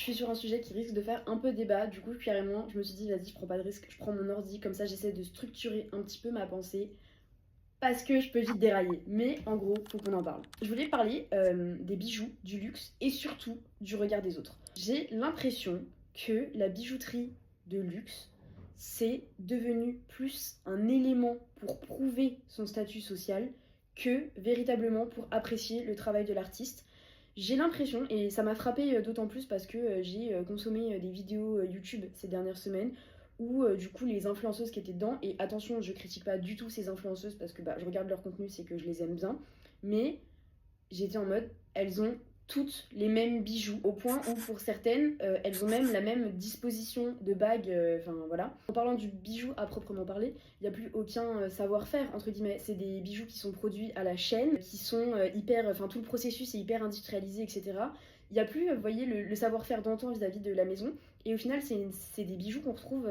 Je suis sur un sujet qui risque de faire un peu débat, du coup carrément je me suis dit vas-y je prends pas de risque, je prends mon ordi, comme ça j'essaie de structurer un petit peu ma pensée parce que je peux vite dérailler. Mais en gros, faut qu'on en parle. Je voulais parler des bijoux, du luxe et surtout du regard des autres. J'ai l'impression que la bijouterie de luxe, c'est devenu plus un élément pour prouver son statut social que véritablement pour apprécier le travail de l'artiste. J'ai l'impression, et ça m'a frappé d'autant plus parce que j'ai consommé des vidéos YouTube ces dernières semaines, où du coup les influenceuses qui étaient dedans, et attention je critique pas du tout ces influenceuses parce que je regarde leur contenu, c'est que je les aime bien, mais j'étais en mode elles ont toutes les mêmes bijoux, au point où pour certaines elles ont même la même disposition de bague, enfin voilà. En parlant du bijou à proprement parler, il n'y a plus aucun savoir-faire entre guillemets, c'est des bijoux qui sont produits à la chaîne, qui sont hyper, enfin tout le processus est hyper industrialisé, etc. Il n'y a plus, vous voyez, le savoir-faire d'antan vis-à-vis de la maison, et au final c'est des bijoux qu'on retrouve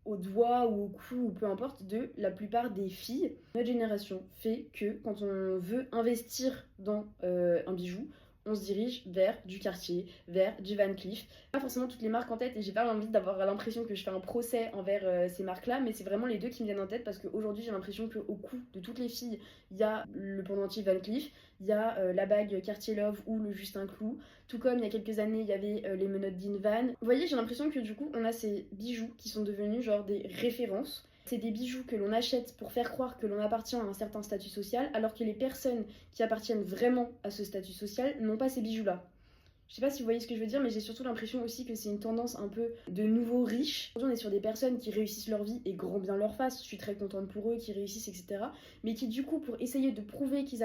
au doigt ou au cou ou peu importe de la plupart des filles. Notre génération fait que quand on veut investir dans un bijou, on se dirige vers du Cartier, vers du Van Cleef. Pas forcément toutes les marques en tête et j'ai pas envie d'avoir l'impression que je fais un procès envers ces marques-là, mais c'est vraiment les deux qui me viennent en tête parce qu'aujourd'hui j'ai l'impression qu'au cou de toutes les filles, il y a le pendentif Van Cleef, il y a la bague Cartier Love ou le Justin Clou, tout comme il y a quelques années il y avait les menottes d'In Van. Vous voyez, j'ai l'impression que du coup on a ces bijoux qui sont devenus genre des références. C'est des bijoux que l'on achète pour faire croire que l'on appartient à un certain statut social, alors que les personnes qui appartiennent vraiment à ce statut social n'ont pas ces bijoux-là. Je sais pas si vous voyez ce que je veux dire, mais j'ai surtout l'impression aussi que c'est une tendance un peu de nouveaux riches. Aujourd'hui, on est sur des personnes qui réussissent leur vie et grand bien leur face. Je suis très contente pour eux, qui réussissent, etc. Mais qui, du coup, pour essayer de prouver qu'ils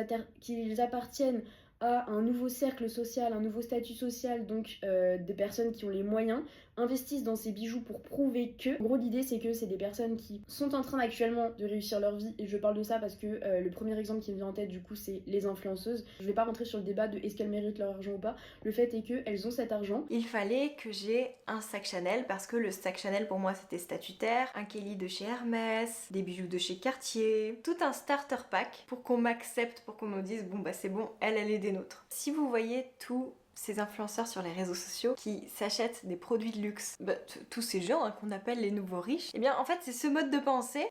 appartiennent à un nouveau cercle social, un nouveau statut social, donc des personnes qui ont les moyens, investissent dans ces bijoux pour prouver que. En gros, l'idée, c'est que c'est des personnes qui sont en train actuellement de réussir leur vie, et je parle de ça parce que le premier exemple qui me vient en tête, du coup, c'est les influenceuses. Je vais pas rentrer sur le débat de est-ce qu'elles méritent leur argent ou pas. Le fait est qu'elles ont cet argent. Il fallait que j'ai un sac Chanel parce que le sac Chanel pour moi c'était statutaire, un Kelly de chez Hermès, des bijoux de chez Cartier, tout un starter pack pour qu'on m'accepte, pour qu'on me dise bon bah c'est bon, elle est des nôtres. Si vous voyez tous ces influenceurs sur les réseaux sociaux qui s'achètent des produits de luxe, tous ces gens qu'on appelle les nouveaux riches, et bien en fait c'est ce mode de pensée.